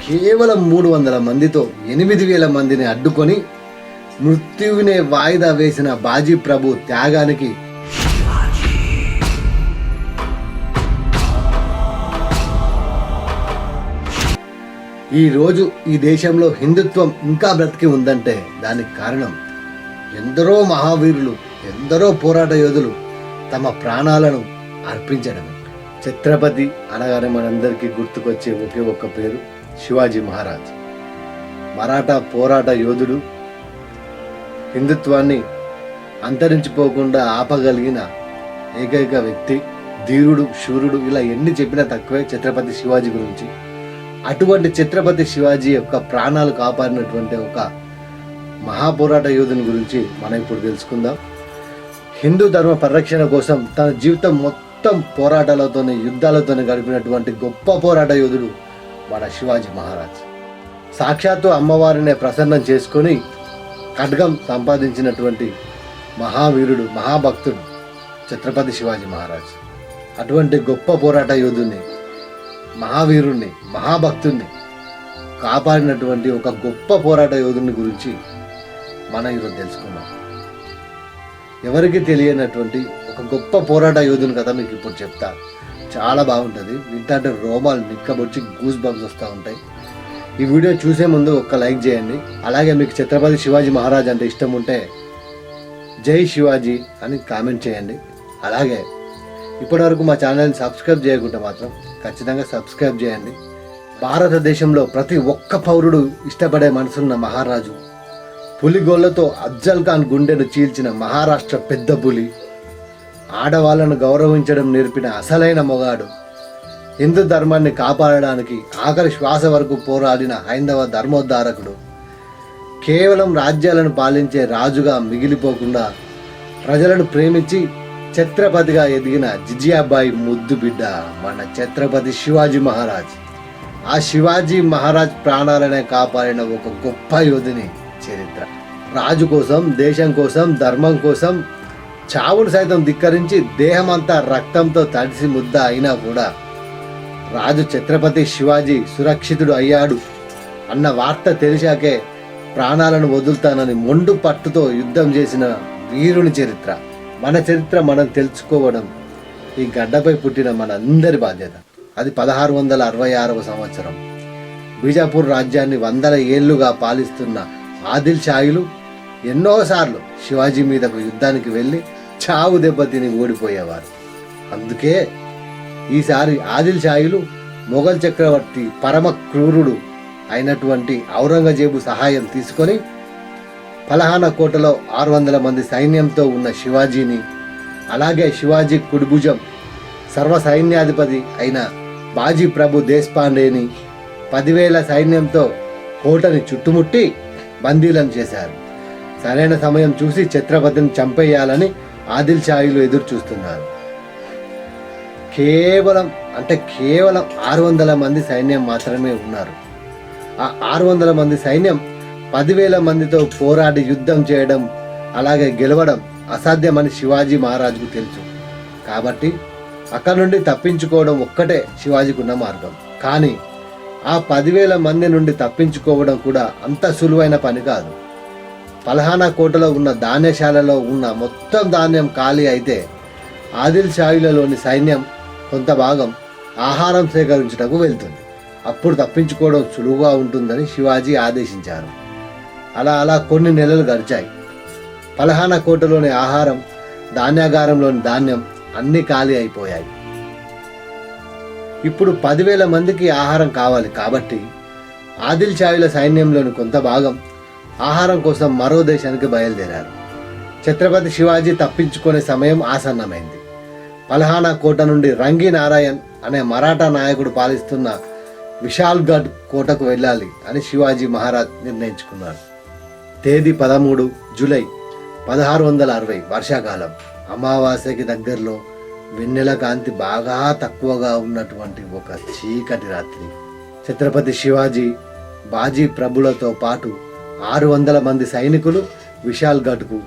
కేవలం 300 మందితో 8,000 మందిని అడ్డుకొని మృత్యువునే వాయిదా వేసిన బాజీ ప్రభు త్యాగానికి ఈరోజు ఈ దేశంలో హిందుత్వం ఇంకా బ్రతికి ఉందంటే దానికి కారణం ఎందరో మహావీరులు, ఎందరో పోరాట యోధులు తమ ప్రాణాలను అర్పించడమే. ఛత్రపతి అనగానే మనందరికీ గుర్తుకొచ్చే ఒకే ఒక్క పేరు శివాజీ మహారాజ్. మరాఠా పోరాట యోధుడు, హిందుత్వాన్ని అంతరించిపోకుండా ఆపగలిగిన ఏకైక వ్యక్తి, ధీరుడు, శూరుడు, ఇలా ఎన్ని చెప్పినా తక్కువే ఛత్రపతి శివాజీ గురించి. అటువంటి ఛత్రపతి శివాజీ యొక్క ప్రాణాలు కాపాడినటువంటి ఒక మహాపోరాట యోధుని గురించి మనం ఇప్పుడు తెలుసుకుందాం. హిందూ ధర్మ పరిరక్షణ కోసం తన జీవితం మొత్తం పోరాటాలతోనే, యుద్ధాలతోనే గడిపినటువంటి గొప్ప పోరాట యోధుడు మన శివాజీ మహారాజ్. సాక్షాత్తు అమ్మవారినే ప్రసన్నం చేసుకొని ఖడ్గం సంపాదించినటువంటి మహావీరుడు, మహాభక్తుడు ఛత్రపతి శివాజీ మహారాజ్. అటువంటి గొప్ప పోరాట యోధుని, మహావీరుణ్ణి, మహాభక్తుణ్ణి కాపాడినటువంటి ఒక గొప్ప పోరాట యోధుని గురించి మనం ఈరోజు తెలుసుకున్నాం. ఎవరికి తెలియనటువంటి ఒక గొప్ప పోరాట యోధుని కథ మీకు ఇప్పుడు చెప్తా. చాలా బాగుంటుంది, వింటే రోమాలు నిక్కబొచ్చి గూస్ బంప్స్ వస్తూ ఉంటాయి. ఈ వీడియో చూసే ముందు ఒక్క లైక్ చేయండి. అలాగే మీకు ఛత్రపతి శివాజీ మహారాజ్ అంటే ఇష్టం ఉంటే జై శివాజీ అని కామెంట్ చేయండి. అలాగే ఇప్పటివరకు మా ఛానల్ని సబ్స్క్రైబ్ చేయకుంటే మాత్రం ఖచ్చితంగా సబ్స్క్రైబ్ చేయండి. భారతదేశంలో ప్రతి ఒక్క పౌరుడు ఇష్టపడే మనసున్న మహారాజు, పులిగోళ్లతో అఫ్జల్ ఖాన్ గుండెను చీల్చిన మహారాష్ట్ర పెద్ద పులి, ఆడవాళ్లను గౌరవించడం నేర్పిన అసలైన మొగాడు, హిందూ ధర్మాన్ని కాపాడడానికి ఆఖరి శ్వాస వరకు పోరాడిన హైందవ ధర్మోద్ధారకుడు, కేవలం రాజ్యాలను పాలించే రాజుగా మిగిలిపోకుండా ప్రజలను ప్రేమించి ఛత్రపతిగా ఎదిగిన జిజియాబాయి ముద్దు బిడ్డ మన ఛత్రపతి శివాజీ మహారాజ్. ఆ శివాజీ మహారాజ్ ప్రాణాలనే కాపాడిన ఒక గొప్ప యోధుని చరిత్ర. రాజు కోసం, దేశం కోసం, ధర్మం కోసం చావును సైతం ధిక్కరించి దేహమంతా రక్తంతో తడిసి ముద్ద అయినా కూడా రాజు ఛత్రపతి శివాజీ సురక్షితుడు అయ్యాడు అన్న వార్త తెలిసాకే ప్రాణాలను వదులుతానని మొండు పట్టుతో యుద్ధం చేసిన వీరుని చరిత్ర. మన చరిత్ర మనం తెలుసుకోవడం ఈ గడ్డపై పుట్టిన మన అందరి బాధ్యత. అది 1666వ సంవత్సరం. బీజాపూర్ రాజ్యాన్ని 100 ఏళ్లుగా పాలిస్తున్న ఆదిల్ షాయిలు ఎన్నోసార్లు శివాజీ మీదకు యుద్ధానికి వెళ్ళి చావు దెబ్బతిని ఓడిపోయేవారు. అందుకే ఈసారి ఆదిల్ షాయిలు మొఘల్ చక్రవర్తి పరమ క్రూరుడు అయినటువంటి ఔరంగజేబు సహాయం తీసుకొని ఫలహానా కోటలో 600 మంది సైన్యంతో ఉన్న శివాజీని, అలాగే శివాజీ కుడిభుజం సర్వ సైన్యాధిపతి అయిన బాజీ ప్రభు దేశపాండేని 10,000 సైన్యంతో కోటని చుట్టుముట్టి బందీలను చేశారు. సరైన సమయం చూసి ఛత్రపతిని చంపేయాలని ఆదిల్ షాయిలు ఎదురు చూస్తున్నారు. కేవలం 600 మంది సైన్యం మాత్రమే ఉన్నారు. ఆ 600 మంది సైన్యం 10,000 మందితో పోరాడి యుద్ధం చేయడం, అలాగే గెలవడం అసాధ్యమని శివాజీ మహారాజుకు తెలుసు. కాబట్టి అక్కడ నుండి తప్పించుకోవడం ఒక్కటే శివాజీకి ఉన్న మార్గం. కానీ ఆ 10,000 మంది నుండి తప్పించుకోవడం కూడా అంత సులువైన పని కాదు. ఫలహానా కోటలో ఉన్న ధాన్యశాలలో ఉన్న మొత్తం ధాన్యం ఖాళీ అయితే ఆదిల్ షాయిలలోని సైన్యం కొంత భాగం ఆహారం సేకరించుటకు వెళ్తుంది. అప్పుడు తప్పించుకోవడం సులువుగా ఉంటుందని శివాజీ ఆదేశించారు. అలా కొన్ని నెలలు గడిచాయి. ఫలహానా కోటలోని ఆహారం, ధాన్యాగారంలోని ధాన్యం అన్నీ ఖాళీ అయిపోయాయి. ఇప్పుడు 10,000 మందికి ఆహారం కావాలి. కాబట్టి ఆదిల్ షాయిల సైన్యంలోని కొంత భాగం ఆహారం కోసం మరో దేశానికి బయలుదేరారు. ఛత్రపతి శివాజీ తప్పించుకునే సమయం ఆసన్నమైంది. ఫలహానా కోట నుండి రంగి నారాయణ్ అనే మరాఠా నాయకుడు పాలిస్తున్న విశాల్గఢ్ కోటకు వెళ్ళాలి అని శివాజీ మహారాజ్ నిర్ణయించుకున్నారు. తేదీ 13 జూలై 1660, వర్షాకాలం. అమావాస్యకి దగ్గరలో వెన్నెల కాంతి బాగా తక్కువగా ఉన్నటువంటి ఒక చీకటి రాత్రి. ఛత్రపతి శివాజీ బాజీ ప్రభులతో పాటు 600 మంది సైనికులు విశాల్గఢ్కు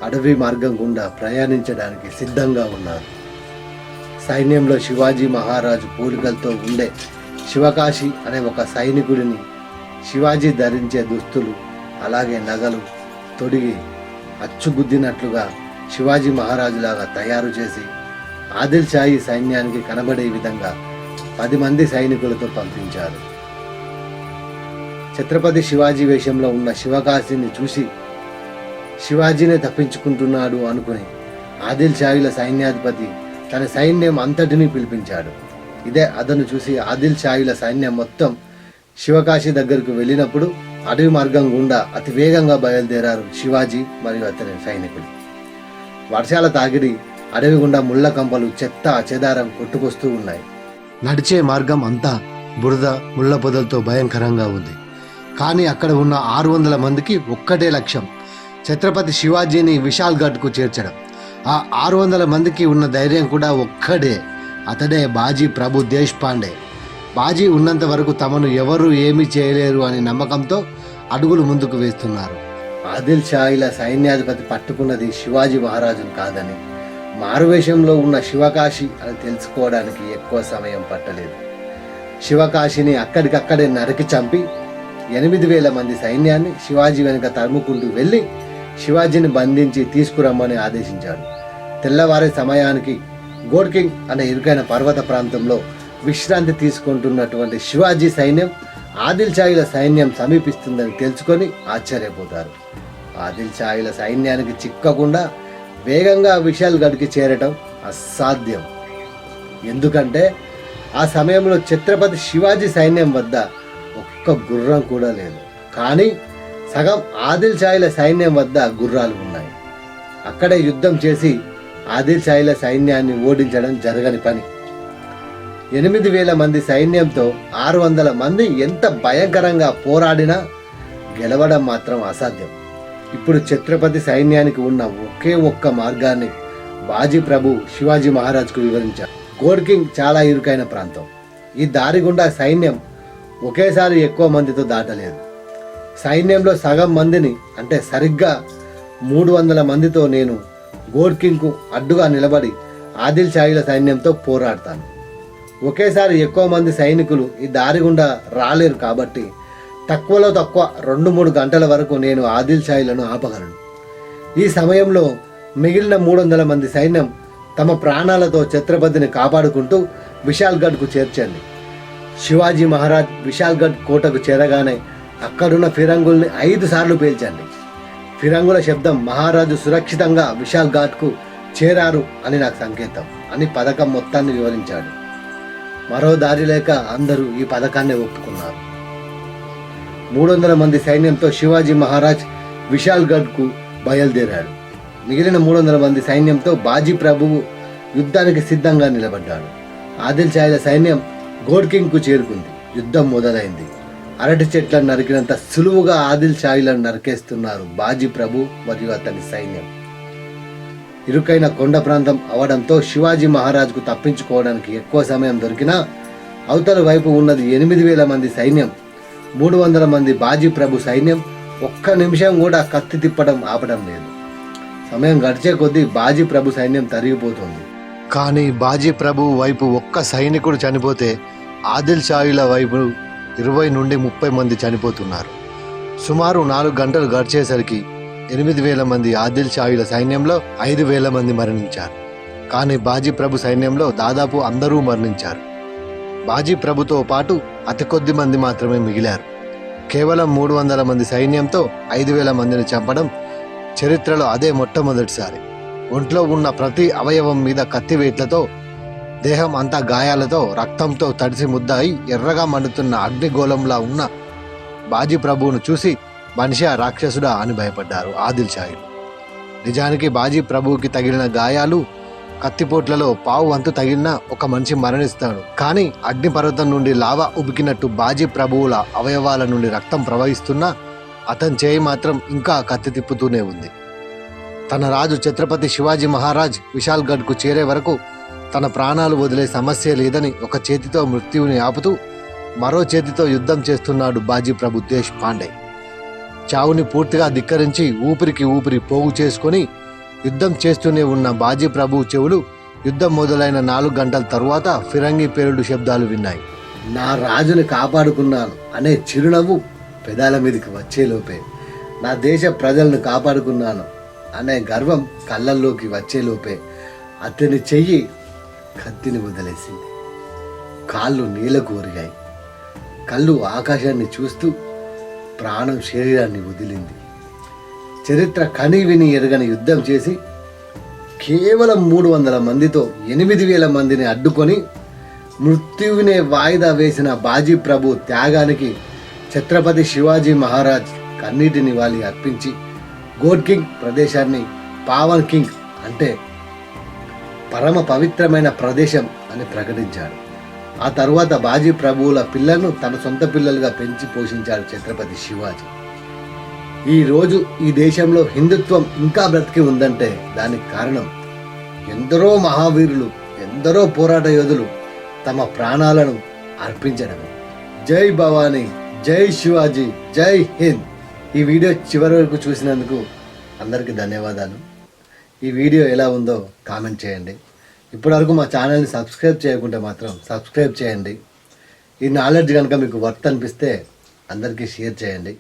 అడవి మార్గం గుండా ప్రయాణించడానికి సిద్ధంగా ఉన్నారు. సైన్యంలో శివాజీ మహారాజు పోలికలతో ఉండే శివకాశి అనే ఒక సైనికుడిని శివాజీ ధరించే దుస్తులు అలాగే నగలు తొడిగి అచ్చుగుద్దినట్లుగా శివాజీ మహారాజులాగా తయారు చేసి ఆదిల్ షాహీ సైన్యానికి కనబడే విధంగా 10 మంది సైనికులతో పంపించారు. ఛత్రపతి శివాజీ వేషంలో ఉన్న శివకాశిని చూసి శివాజీనే తప్పించుకుంటున్నాడు అనుకుని ఆదిల్ షాహీల సైన్యాధిపతి తన సైన్యం అంతటినీ పిలిపించాడు. ఇదే అతను చూసి ఆదిల్ షాహీల సైన్యం మొత్తం శివకాశి దగ్గరకు వెళ్ళినప్పుడు అడవి మార్గం గుండా అతి వేగంగా బయలుదేరారు శివాజీ మరియు అతని సైనికులు. వర్షాల తాకిడి అడవి గుండా ముళ్ళ కంపలు చెత్త చెదారం కొట్టుకొస్తూ ఉన్నాయి. నడిచే మార్గం అంతా బురద ముళ్ళ పొదలతో భయంకరంగా ఉంది. కానీ అక్కడ ఉన్న 600 మందికి ఒక్కటే లక్ష్యం, ఛత్రపతి శివాజీని విశాల్గఢ్కు చేర్చడం. ఆ 600 మందికి ఉన్న ధైర్యం కూడా ఒక్కడే, అతడే బాజీ ప్రభు దేశ్పాండే. బాజీ ఉన్నంత వరకు తమను ఎవరు ఏమీ చేయలేరు అనే నమ్మకంతో అడుగులు ముందుకు వేస్తున్నారు. ఆదిల్ షాహీల సైన్యాధిపతి పట్టుకున్నది శివాజీ మహారాజును కాదని, మారువేషంలో ఉన్న శివకాశి అని తెలుసుకోవడానికి ఎక్కువ సమయం పట్టలేదు. శివకాశిని అక్కడికక్కడే నరికి చంపి 8,000 మంది సైన్యాన్ని శివాజీ వెనుక తరుముకుంటూ వెళ్ళి శివాజీని బంధించి తీసుకురమ్మని ఆదేశించాడు. తెల్లవారే సమయానికి గోడ్కింగ్ అనే ఇరుకైన పర్వత ప్రాంతంలో విశ్రాంతి తీసుకుంటున్నటువంటి శివాజీ సైన్యం ఆదిల్ షాహీల సైన్యం సమీపిస్తుందని తెలుసుకొని ఆశ్చర్యపోతారు. ఆదిల్ షాహీల సైన్యానికి చిక్కకుండా వేగంగా విశాల్గఢ్కి చేరటం అసాధ్యం. ఎందుకంటే ఆ సమయంలో ఛత్రపతి శివాజీ సైన్యం వద్ద ఒక్క గుర్రం కూడా లేదు. కానీ సగం ఆదిల్ షాహీల సైన్యం వద్ద గుర్రాలు ఉన్నాయి. అక్కడే యుద్ధం చేసి ఆదిల్ షాహీల సైన్యాన్ని ఓడించడం జరగని పని. 8,000 మంది సైన్యంతో 600 మంది ఎంత భయంకరంగా పోరాడినా గెలవడం మాత్రం అసాధ్యం. ఇప్పుడు ఛత్రపతి సైన్యానికి ఉన్న ఒకే ఒక్క మార్గాన్ని బాజీ ప్రభు శివాజీ మహారాజ్కు వివరించారు. గోడ్కింగ్ చాలా ఇరుకైన ప్రాంతం. ఈ దారి గుండా సైన్యం ఒకేసారి ఎక్కువ మందితో దాటలేదు. సైన్యంలో సగం మందిని అంటే సరిగ్గా 300 మందితో నేను గోడ్కింగ్కు అడ్డుగా నిలబడి ఆదిల్ షాహీల సైన్యంతో పోరాడతాను. ఒకేసారి ఎక్కువ మంది సైనికులు ఈ దారి గుండా రాలేరు కాబట్టి తక్కువలో తక్కువ 2-3 గంటల వరకు నేను ఆదిల్ షాహీలను ఆపగలను. ఈ సమయంలో మిగిలిన 300 మంది సైన్యం తమ ప్రాణాలతో ఛత్రపతిని కాపాడుకుంటూ విశాల్గఢ్కు చేర్చండి. శివాజీ మహారాజ్ విశాల్గఢ్ కోటకు చేరగానే అక్కడున్న ఫిరంగుల్ని 5 సార్లు పేల్చండి. ఫిరంగుల శబ్దం మహారాజు సురక్షితంగా విశాల్గఢ్కు చేరారు అని నాకు సంకేతం అని పథకం మొత్తాన్ని వివరించాడు. మరో దారి లేక అందరూ ఈ పథకాన్ని ఒప్పుకున్నారు. 300 మంది సైన్యంతో శివాజీ మహారాజ్ విశాల్గఢ్కు బయలుదేరాడు. మిగిలిన 300 మంది సైన్యంతో బాజీ ప్రభువు యుద్ధానికి సిద్ధంగా నిలబడ్డాడు. ఆదిల్ షాహీల సైన్యం గోడ్కింగ్కు చేరుకుంది. యుద్ధం మొదలైంది. అరటి చెట్లను నరికినంత సులువుగా ఆదిల్ షాహీలను నరికేస్తున్నారు బాజీ ప్రభు మరియు అతని సైన్యం. ఇరుకైన కొండ ప్రాంతం అవడంతో శివాజీ మహారాజ్కు తప్పించుకోవడానికి ఎక్కువ సమయం దొరికినా అవతల వైపు ఉన్నది 8,000 మంది సైన్యం. 300 మంది బాజీ ప్రభు సైన్యం ఒక్క నిమిషం కూడా కత్తి తిప్పడం ఆపడం లేదు. సమయం గడిచే కొద్దీ బాజీ ప్రభు సైన్యం తరిగిపోతుంది. కానీ బాజీ ప్రభు వైపు ఒక్క సైనికుడు చనిపోతే ఆదిల్ షాహీల వైపు 20 నుండి 30 మంది చనిపోతున్నారు. సుమారు 4 గంటలు గడిచేసరికి 8,000 మంది ఆదిల్ షాహీల సైన్యంలో 5,000 మంది మరణించారు. కానీ బాజీ ప్రభు సైన్యంలో దాదాపు అందరూ మరణించారు. బాజీ ప్రభుతో పాటు అతి కొద్ది మంది మాత్రమే మిగిలారు. కేవలం 300 మంది సైన్యంతో 5,000 మందిని చంపడం చరిత్రలో అదే మొట్టమొదటిసారి. ఒంట్లో ఉన్న ప్రతి అవయవం మీద కత్తివేట్లతో, దేహం అంతా గాయాలతో, రక్తంతో తడిసి ముద్దాయి ఎర్రగా మండుతున్న అగ్నిగోళంలా ఉన్న బాజీ ప్రభువును చూసి మనిషా రాక్షసుడా అని భయపడ్డారు ఆదిల్ షాహీలు. నిజానికి బాజీ ప్రభువుకి తగిలిన గాయాలు కత్తిపోట్లలో పావు వంతు తగిలిన ఒక మనిషి మరణిస్తాడు. కానీ అగ్నిపర్వతం నుండి లావా ఉబికినట్టు బాజీ ప్రభువుల అవయవాల నుండి రక్తం ప్రవహిస్తున్నా అతని చేయి మాత్రం ఇంకా కత్తి తిప్పుతూనే ఉంది. తన రాజు ఛత్రపతి శివాజీ మహారాజ్ విశాల్గఢ్కు చేరే వరకు తన ప్రాణాలు వదిలే సమస్య లేదని ఒక చేతితో మృత్యువుని ఆపుతూ మరో చేతితో యుద్ధం చేస్తున్నాడు బాజీ ప్రభు దేశ్పాండే. చావుని పూర్తిగా ధిక్కరించి ఊపిరికి ఊపిరి పోగు చేసుకొని యుద్ధం చేస్తూనే ఉన్న బాజీ ప్రభు చెవులు యుద్ధం మొదలైన 4 గంటల తరువాత ఫిరంగి పేలుడు శబ్దాలు విన్నాయి. నా రాజుని కాపాడుకున్నాను అనే చిరునవ్వు పెదాల మీదకి వచ్చేలోపే, నా దేశ ప్రజలను కాపాడుకున్నాను అనే గర్వం కళ్ళల్లోకి వచ్చేలోపే అతని చెయ్యి కత్తిని వదిలేసింది. కాళ్ళు నీళ్లకు ఒరిగాయి. కళ్ళు ఆకాశాన్ని చూస్తూ ప్రాణం శరీరాన్ని వదిలింది. చరిత్ర కని విని ఎరగని యుద్ధం చేసి కేవలం 300 మందితో 8,000 మందిని అడ్డుకొని మృత్యువునే వాయిదా వేసిన బాజీ ప్రభు త్యాగానికి ఛత్రపతి శివాజీ మహారాజ్ కన్నీటి నివాళి అర్పించి గోడ్ కింగ్ ప్రదేశాన్ని పావన్ కింగ్ అంటే పరమ పవిత్రమైన ప్రదేశం అని ప్రకటించాడు. ఆ తరువాత బాజీ ప్రభువుల పిల్లలను తన సొంత పిల్లలుగా పెంచి పోషించాడు ఛత్రపతి శివాజీ. ఈరోజు ఈ దేశంలో హిందుత్వం ఇంకా బ్రతికి ఉందంటే దానికి కారణం ఎందరో మహావీరులు, ఎందరో పోరాట యోధులు తమ ప్రాణాలను అర్పించడమే. జై భవానీ, జై శివాజీ, జై హింద్. ఈ వీడియో చివరి వరకు చూసినందుకు అందరికీ ధన్యవాదాలు. ఈ వీడియో ఎలా ఉందో కామెంట్ చేయండి. ఇప్పటివరకు మా ఛానల్ని సబ్స్క్రైబ్ చేయకుంటే మాత్రం సబ్స్క్రైబ్ చేయండి. ఈ నాలెడ్జ్ కనుక మీకు వర్త్ అనిపిస్తే అందరికీ షేర్ చేయండి.